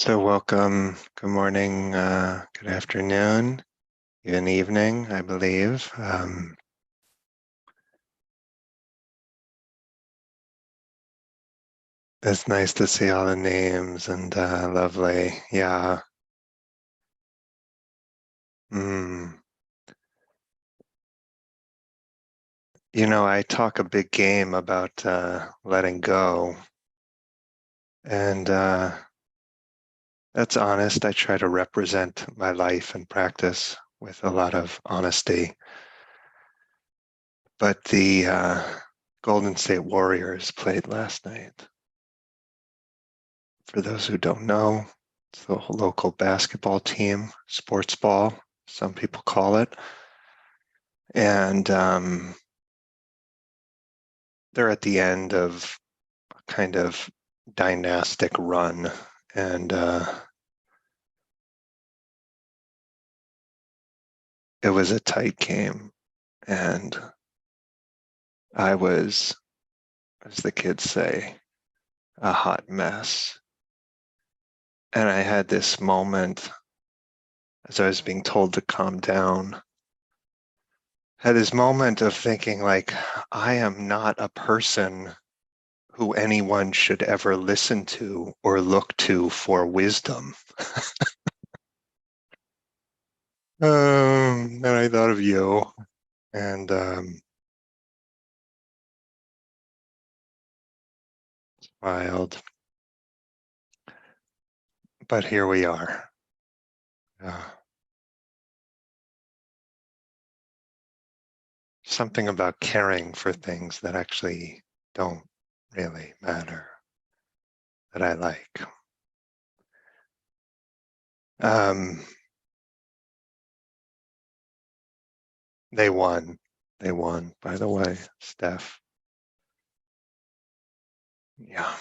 So welcome, good morning, good afternoon, even evening, I believe. It's nice to see all the names and lovely. Yeah. Mm. I talk a big game about letting go, and that's honest. I try to represent my life and practice with a lot of honesty. But the Golden State Warriors played last night. For those who don't know, it's the local basketball team, sports ball, some people call it. And they're at the end of a kind of dynastic run. And it was a tight game. And I was, as the kids say, a hot mess. And I had this moment as I was being told to calm down, had this moment of thinking like, I am not a person who anyone should ever listen to or look to for wisdom. And I thought of you, and smiled. But here we are. Something about caring for things that actually don't really matter that I like. Um, they won. They won, by the way, Steph. Yeah.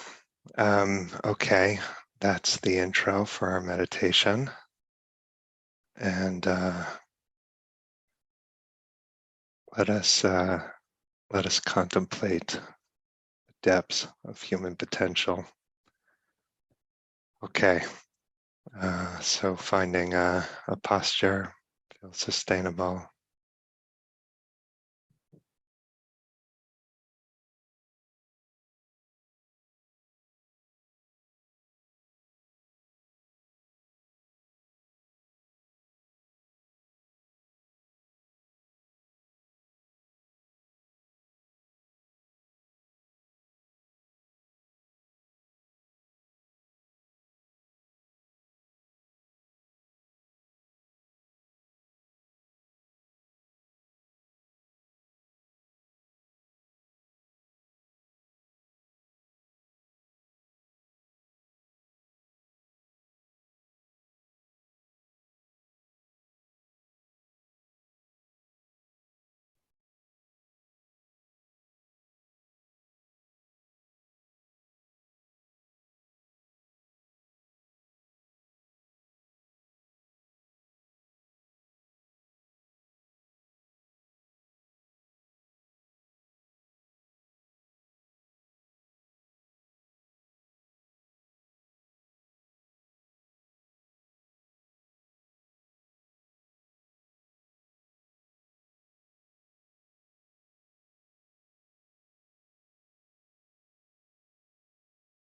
Okay, that's the intro for our meditation. And let us contemplate the depths of human potential. Okay, so finding a posture feels sustainable.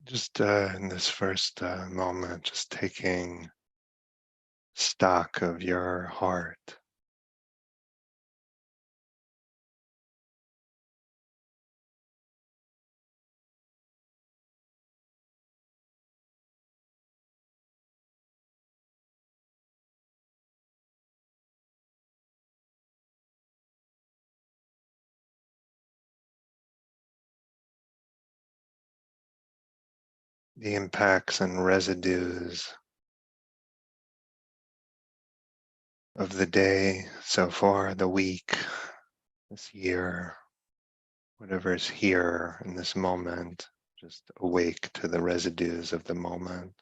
Just in this first moment, just taking stock of your heart. The impacts and residues of the day so far, the week, this year, whatever is here in this moment, just awake to the residues of the moment.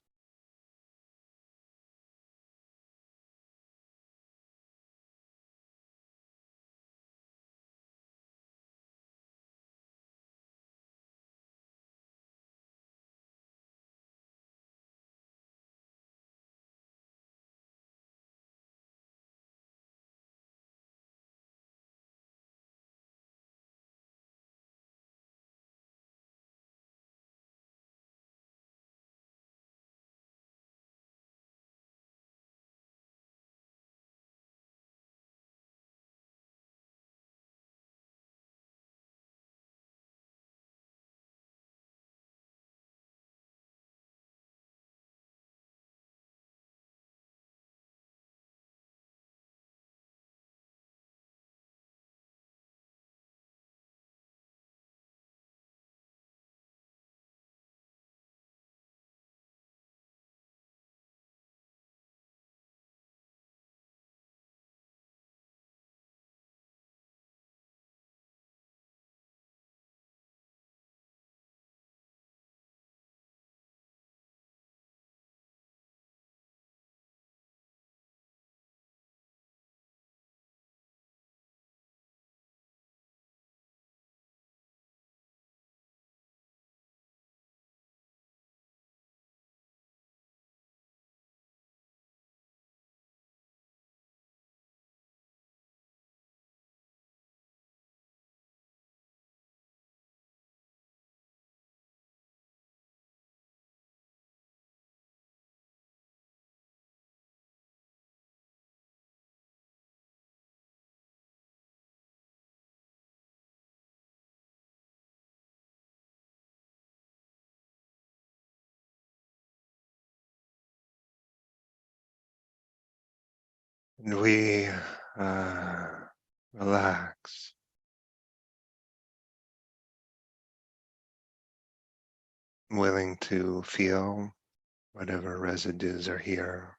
And we relax. Willing to feel whatever residues are here.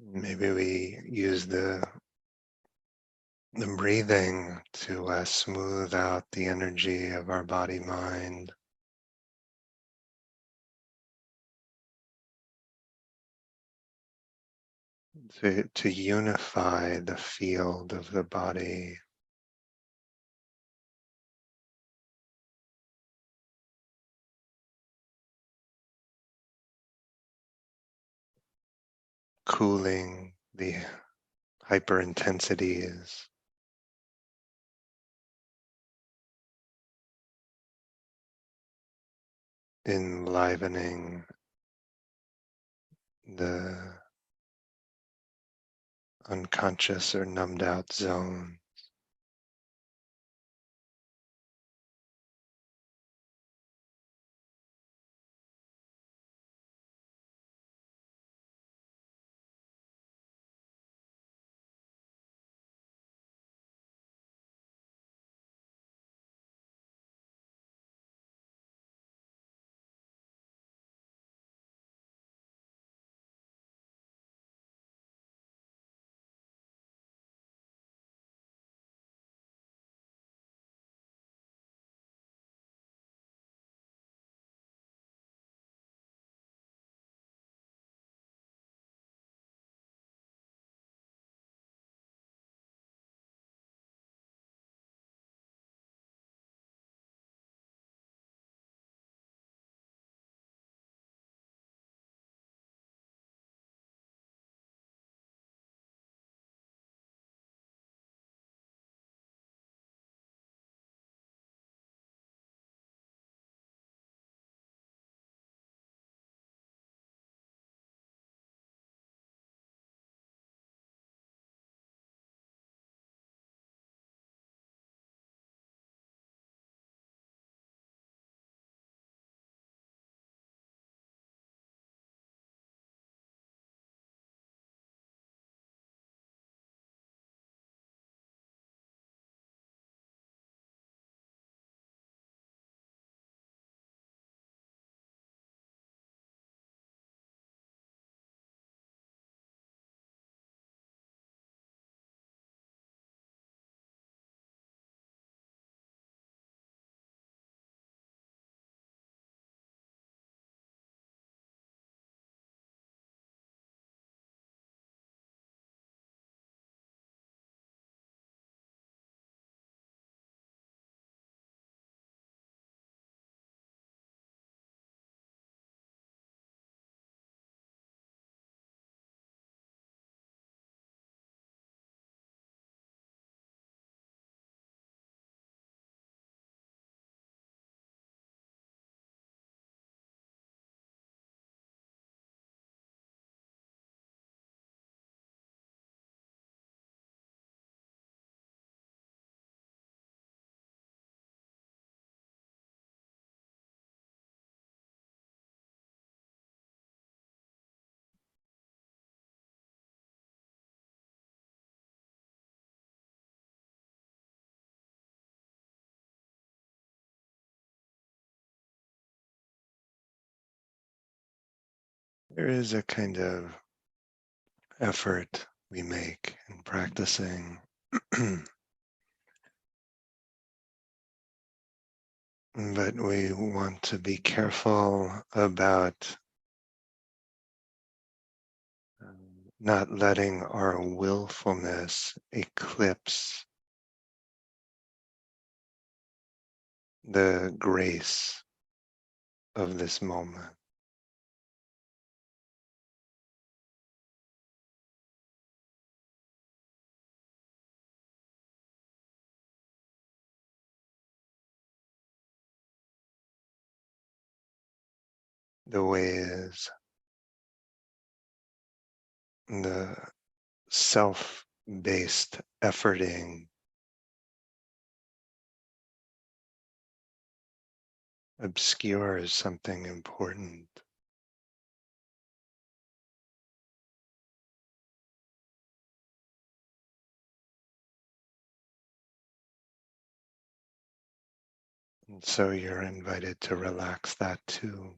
Maybe we use the breathing to smooth out the energy of our body mind, to unify the field of the body, cooling the hyperintensities, enlivening the unconscious or numbed out zone. There is a kind of effort we make in practicing, but we want to be careful about not letting our willfulness eclipse the grace of this moment. The ways, the self-based efforting obscures something important. And so you're invited to relax that too.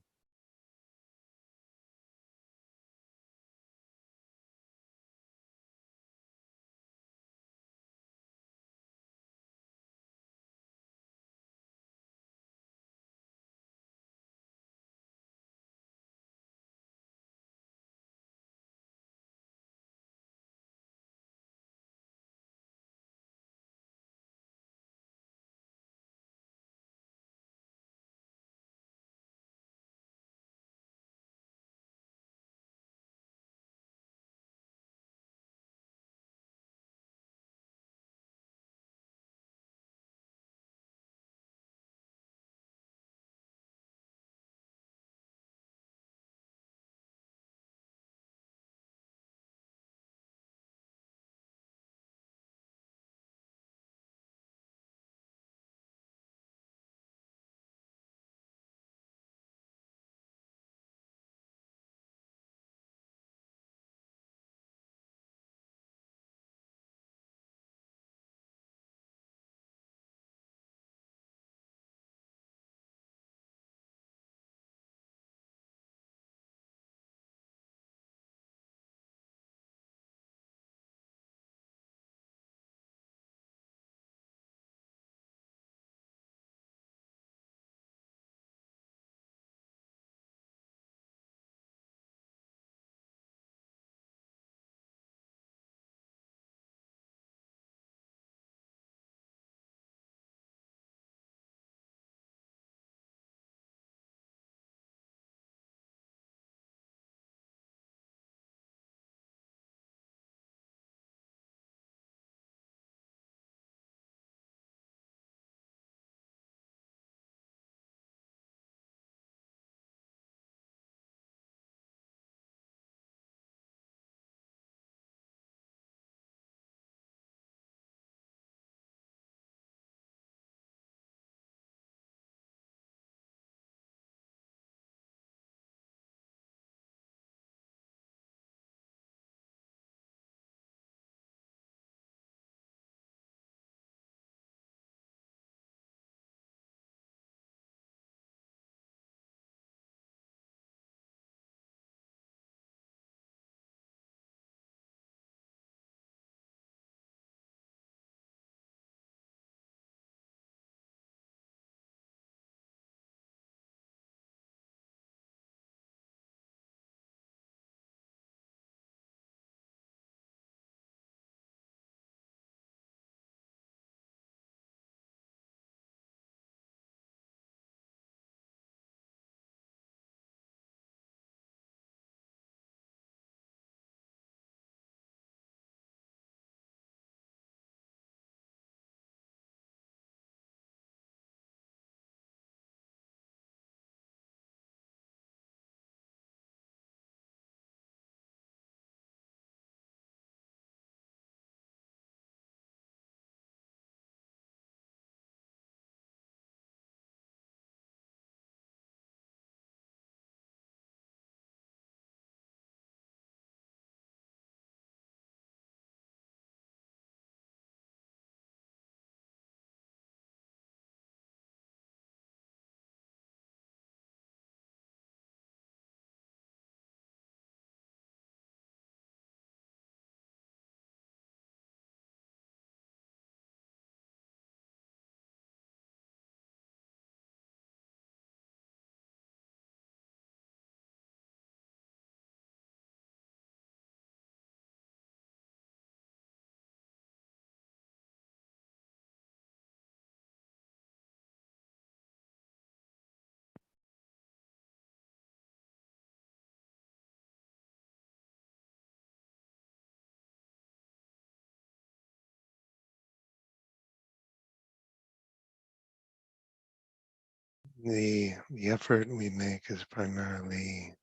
The effort we make is primarily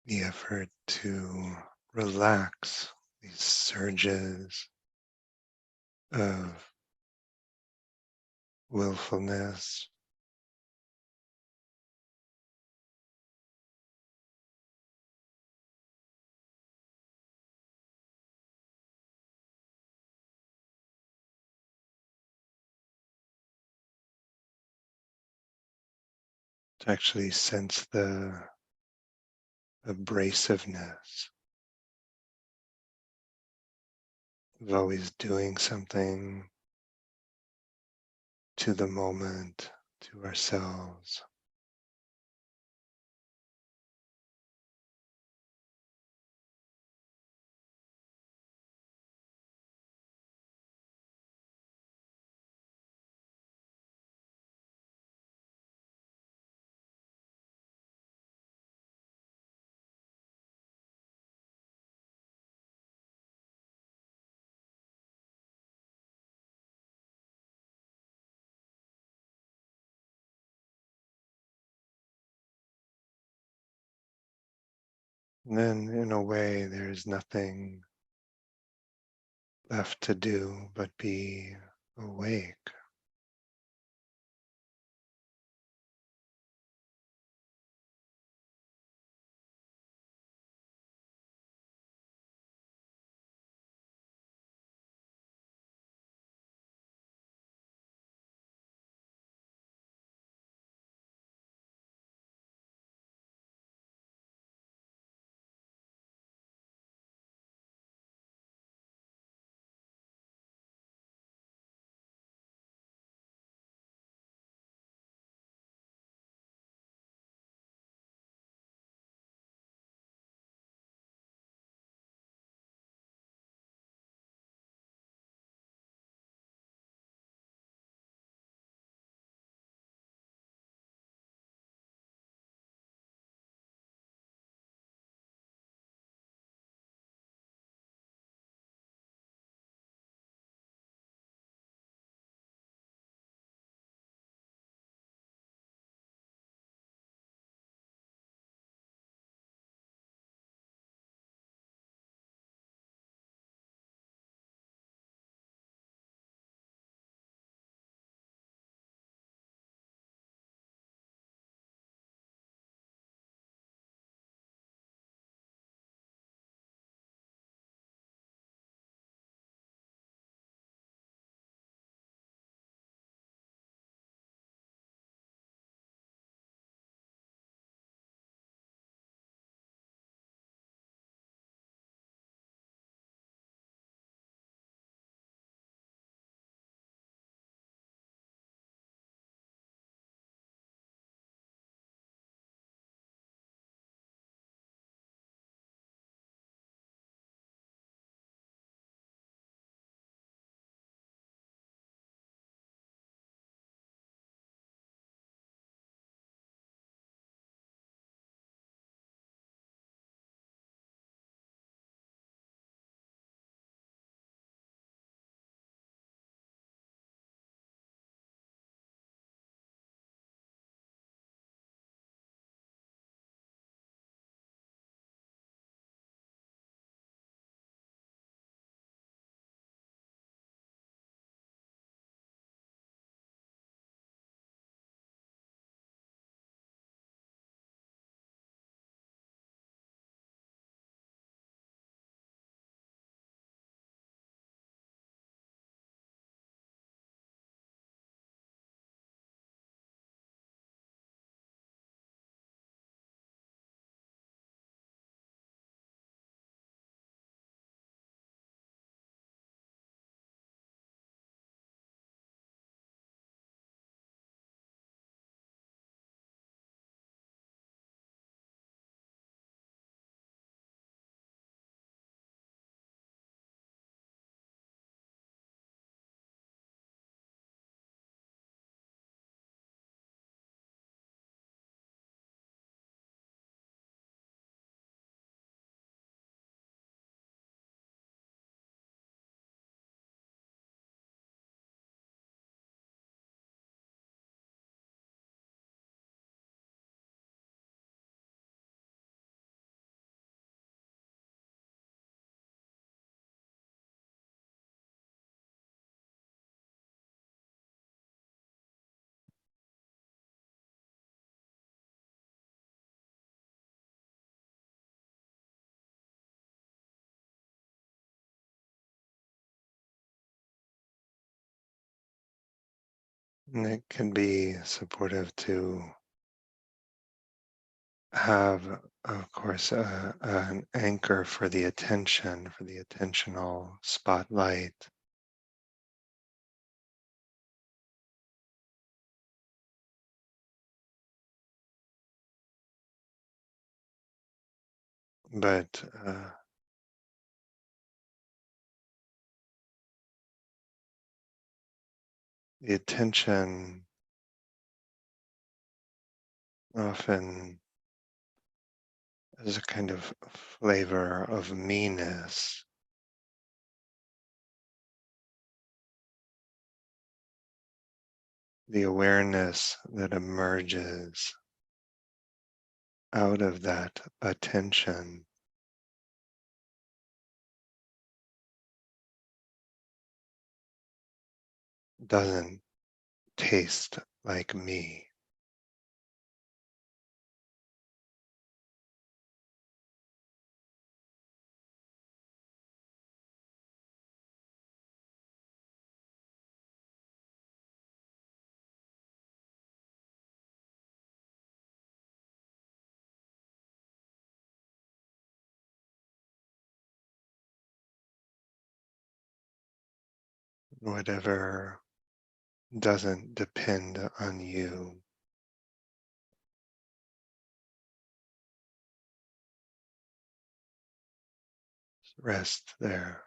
the effort to relax these surges of willfulness, to actually sense the abrasiveness of always doing something to the moment, to ourselves. And then, in a way, there's nothing left to do but be awake. And it can be supportive to have, of course, an anchor for the attention, for the attentional spotlight. But the attention often has a kind of flavor of meanness. The awareness that emerges out of that attention doesn't taste like me. Whatever doesn't depend on you, rest there.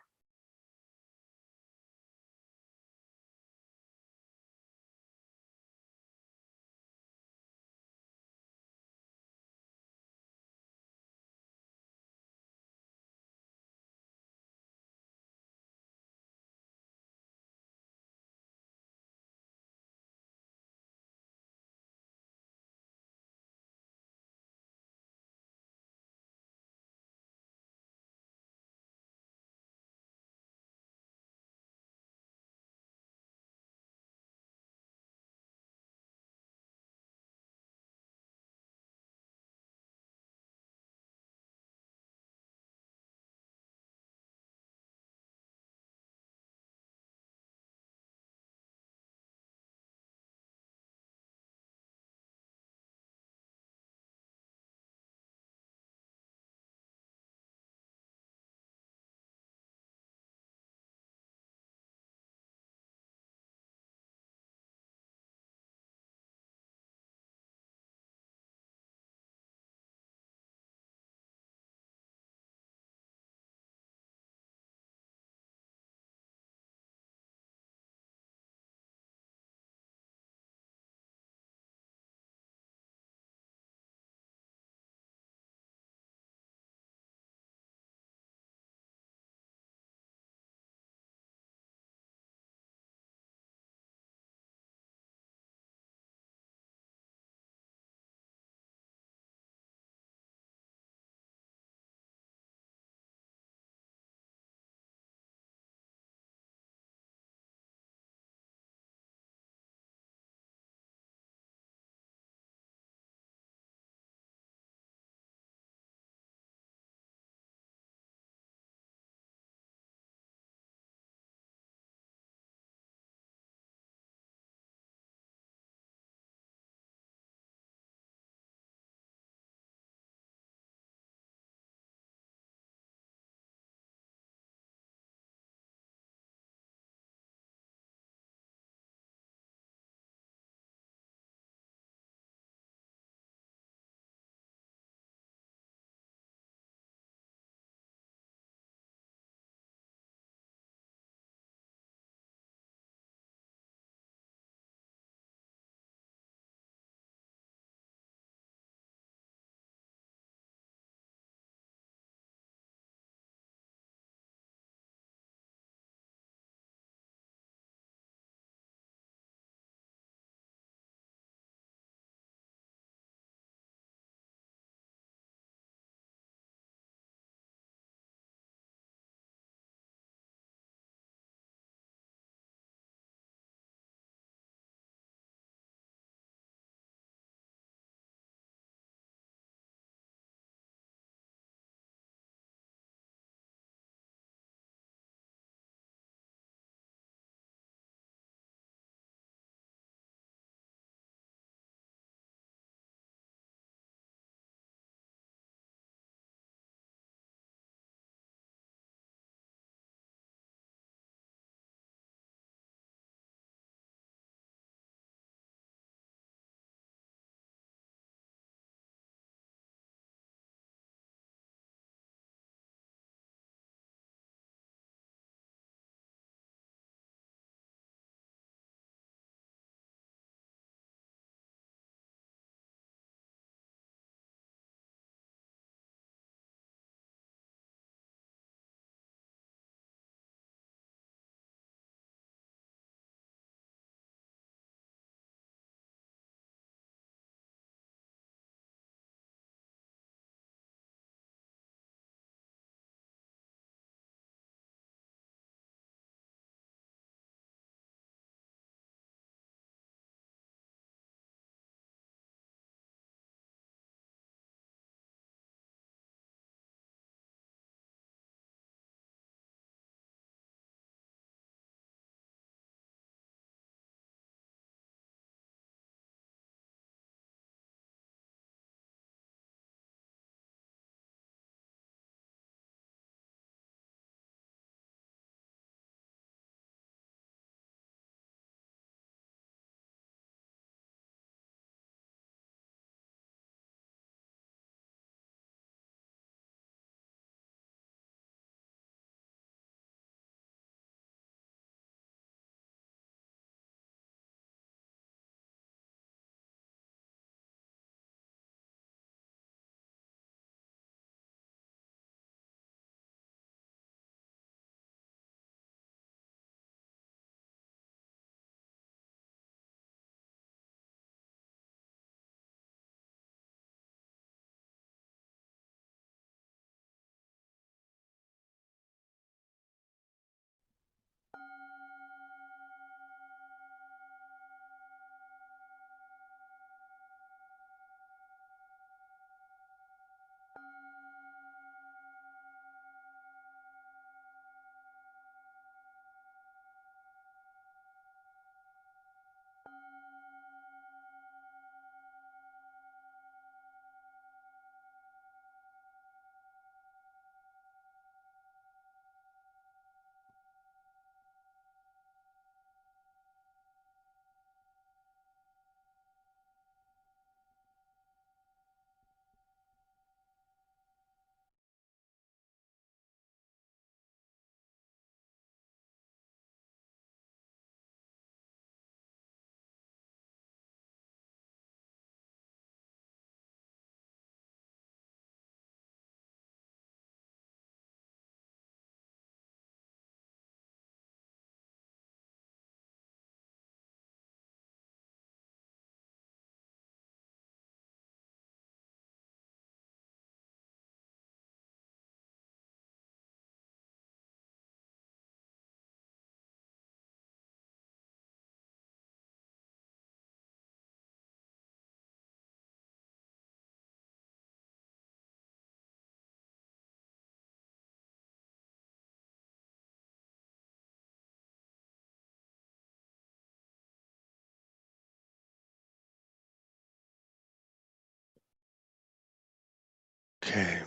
Okay.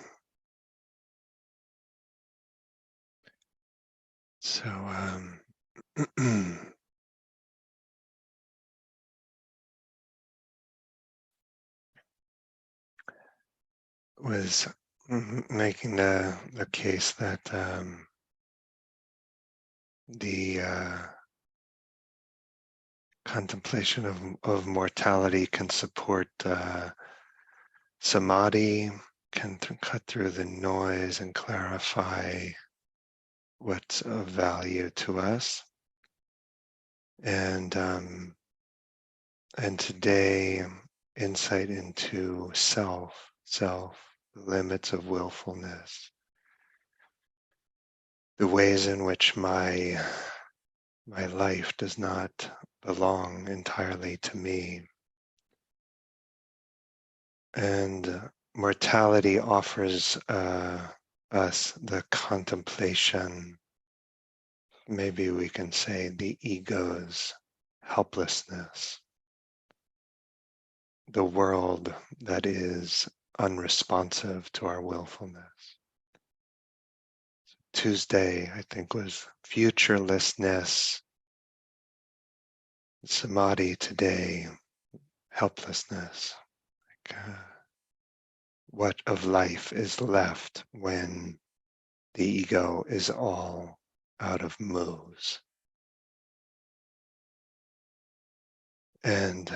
So, was making the case that the contemplation of mortality can support samadhi, can cut through the noise and clarify what's of value to us. And today, insight into self, the limits of willfulness, the ways in which my life does not belong entirely to me. And mortality offers us the contemplation, maybe we can say the ego's helplessness, the world that is unresponsive to our willfulness. Tuesday, I think, was futurelessness. Samadhi today, helplessness. What of life is left when the ego is all out of moves? And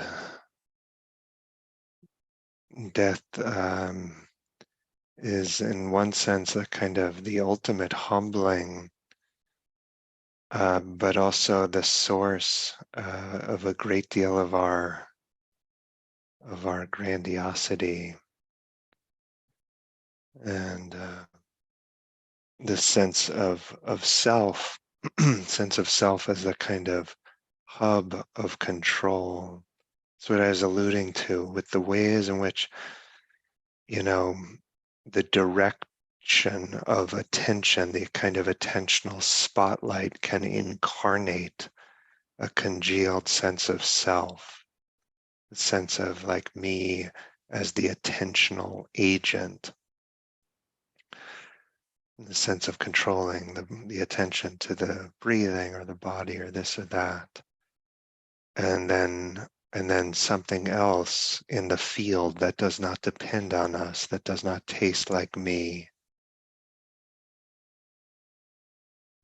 death is, in one sense, a kind of the ultimate humbling, but also the source of a great deal of our grandiosity and the sense of self, sense of self as a kind of hub of control. That's what I was alluding to with the ways in which, the direction of attention, the kind of attentional spotlight can incarnate a congealed sense of self, a sense of like me as the attentional agent, the sense of controlling the attention to the breathing or the body or this or that. And then something else in the field that does not depend on us, that does not taste like me.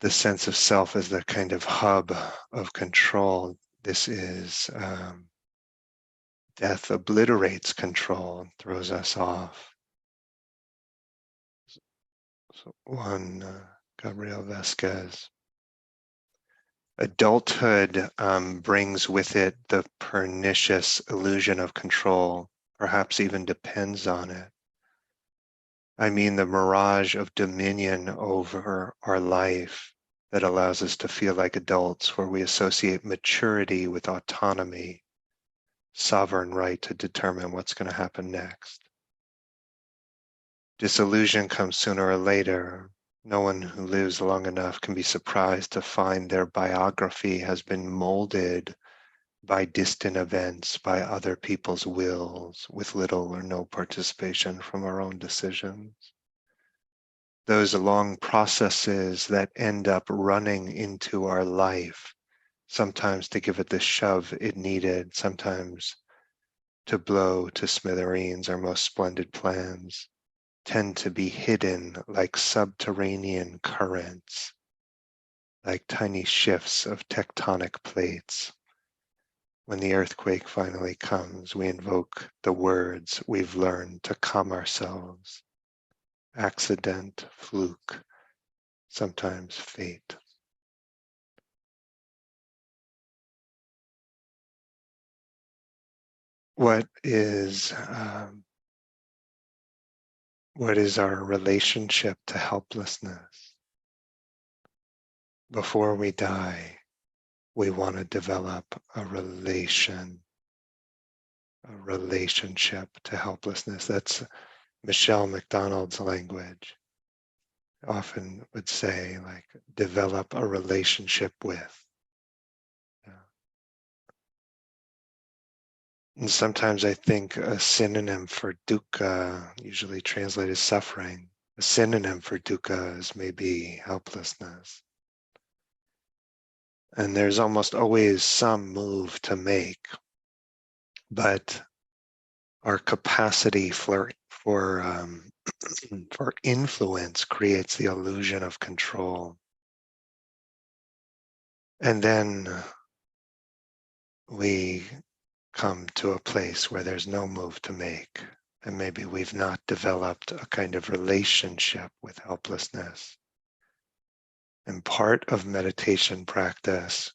The sense of self as the kind of hub of control. This is death obliterates control and throws us off. So one, Gabriel Vasquez. Adulthood brings with it the pernicious illusion of control, perhaps even depends on it. I mean the mirage of dominion over our life that allows us to feel like adults, where we associate maturity with autonomy, sovereign right to determine what's going to happen next. Disillusion comes sooner or later. No one who lives long enough can be surprised to find their biography has been molded by distant events, by other people's wills, with little or no participation from our own decisions. Those long processes that end up running into our life, sometimes to give it the shove it needed, sometimes to blow to smithereens our most splendid plans, tend to be hidden like subterranean currents, like tiny shifts of tectonic plates. When the earthquake finally comes, we invoke the words we've learned to calm ourselves. Accident, fluke, sometimes fate. What is our relationship to helplessness? Before we die, we want to develop a relationship to helplessness. That's Michelle McDonald's language. Often would say, like, develop a relationship with. And sometimes I think a synonym for dukkha, usually translated as suffering, a synonym for dukkha is maybe helplessness. And there's almost always some move to make, but our capacity for influence creates the illusion of control. And then we come to a place where there's no move to make. And maybe we've not developed a kind of relationship with helplessness. And part of meditation practice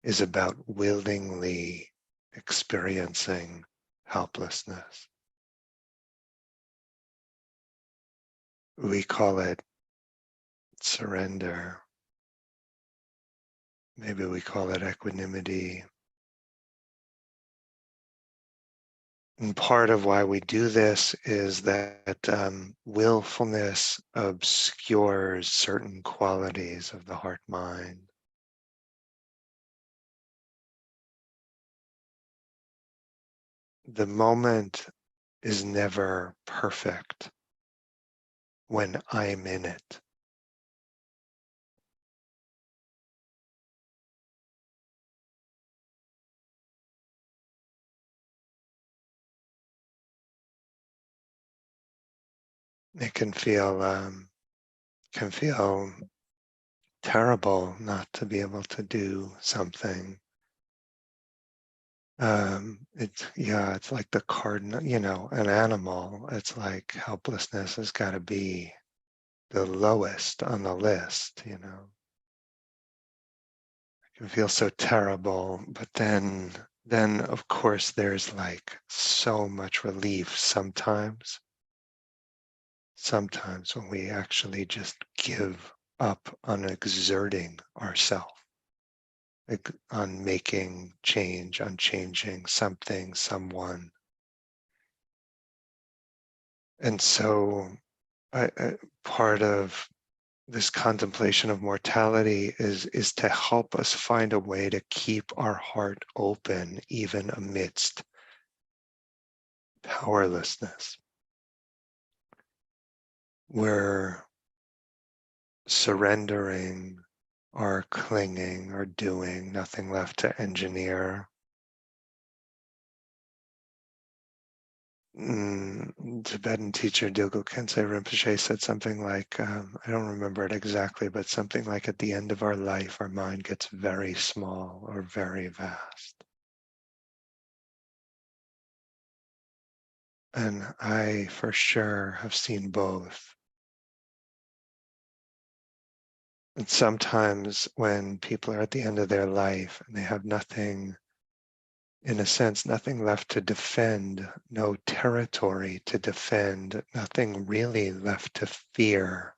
is about willingly experiencing helplessness. We call it surrender. Maybe we call it equanimity. And part of why we do this is that willfulness obscures certain qualities of the heart-mind. The moment is never perfect when I'm in it. It can feel terrible not to be able to do something. It's like the cardinal, an animal. It's like helplessness has got to be the lowest on the list. It can feel so terrible, but then of course there's like so much relief sometimes when we actually just give up on exerting ourselves, like on making change, on changing something, someone. And so part of this contemplation of mortality is to help us find a way to keep our heart open even amidst powerlessness. We're surrendering our clinging, our doing, nothing left to engineer. Tibetan teacher Dilgo Khyentse Rinpoche said something like, I don't remember it exactly, but something like at the end of our life, our mind gets very small or very vast. And I for sure have seen both. And sometimes when people are at the end of their life and they have nothing, in a sense, nothing left to defend, no territory to defend, nothing really left to fear,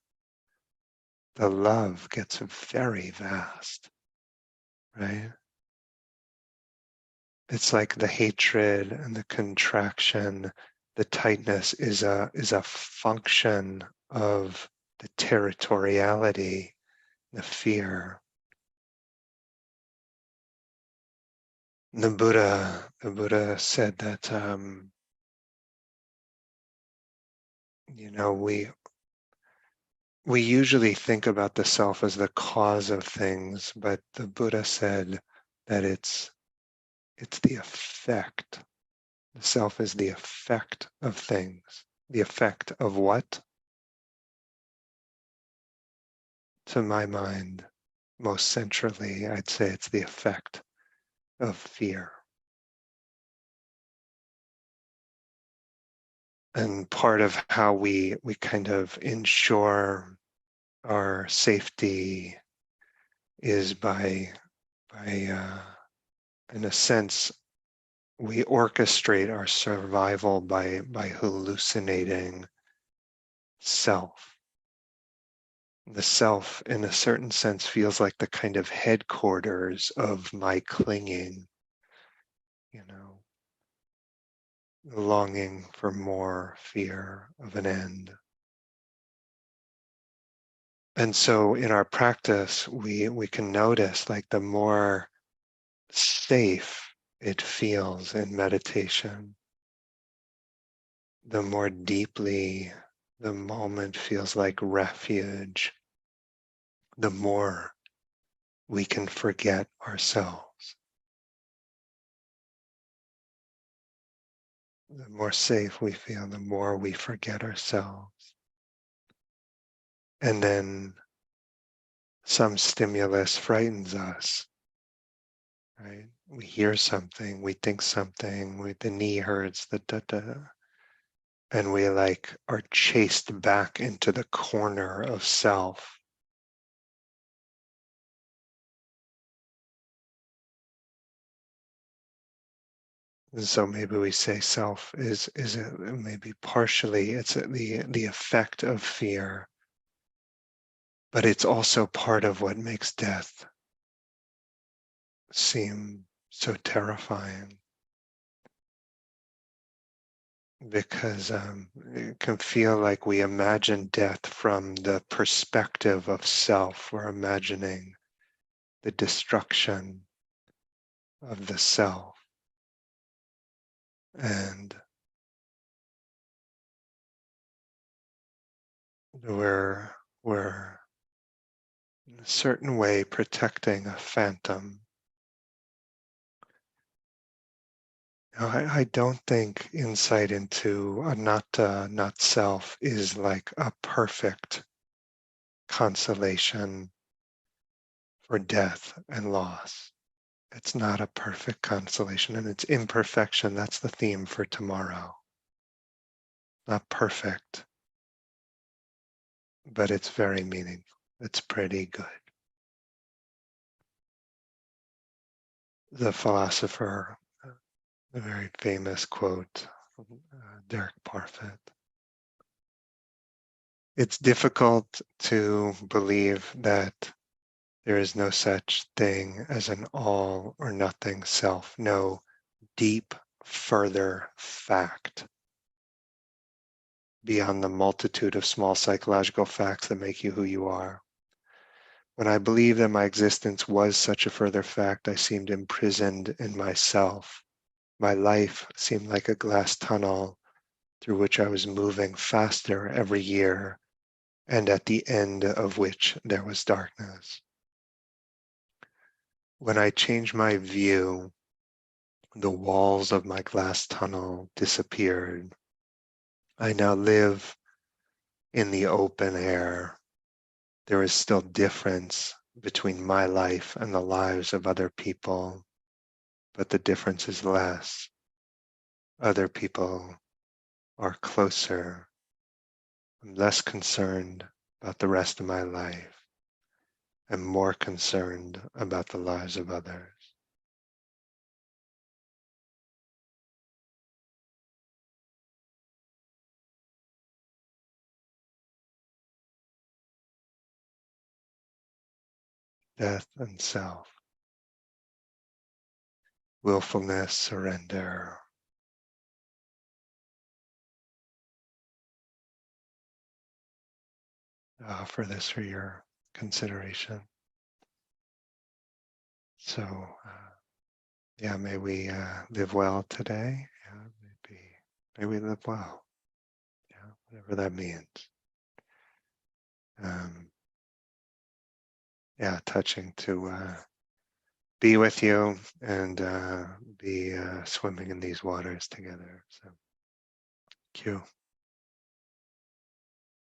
the love gets very vast, right? It's like the hatred and the contraction, the tightness is a function of the territoriality, the fear. The Buddha said that we usually think about the self as the cause of things, but the Buddha said that it's the effect. The self is the effect of things. The effect of what? To my mind, most centrally, I'd say it's the effect of fear. And part of how we kind of ensure our safety is by in a sense, we orchestrate our survival by hallucinating self. The self, in a certain sense, feels like the kind of headquarters of my clinging, longing for more, fear of an end. And so in our practice, we can notice like the more safe it feels in meditation, the more deeply the moment feels like refuge, the more we can forget ourselves. The more safe we feel, the more we forget ourselves. And then some stimulus frightens us, right? We hear something, we think something, the knee hurts, the da-da, and we are chased back into the corner of self. And so maybe we say self is maybe partially it's the effect of fear, but it's also part of what makes death seem so terrifying, because it can feel like we imagine death from the perspective of self. We're imagining the destruction of the self, and we're in a certain way protecting a phantom. Now, I don't think insight into anatta, not self, is like a perfect consolation for death and loss. It's not a perfect consolation, and it's imperfection. That's the theme for tomorrow. Not perfect, but it's very meaningful. It's pretty good. The philosopher, a very famous quote, Derek Parfit. It's difficult to believe that there is no such thing as an all or nothing self, no deep, further fact beyond the multitude of small psychological facts that make you who you are. When I believed that my existence was such a further fact, I seemed imprisoned in myself. My life seemed like a glass tunnel through which I was moving faster every year, and at the end of which there was darkness. When I changed my view, the walls of my glass tunnel disappeared. I now live in the open air. There is still difference between my life and the lives of other people, but the difference is less. Other people are closer. I'm less concerned about the rest of my life. I'm more concerned about the lives of others. Death and self. Willfulness, surrender. I offer this for your consideration. So, yeah, may we live well today. Yeah, may we live well. Yeah, whatever that means. Yeah, touching to be with you and be swimming in these waters together. So, thank you.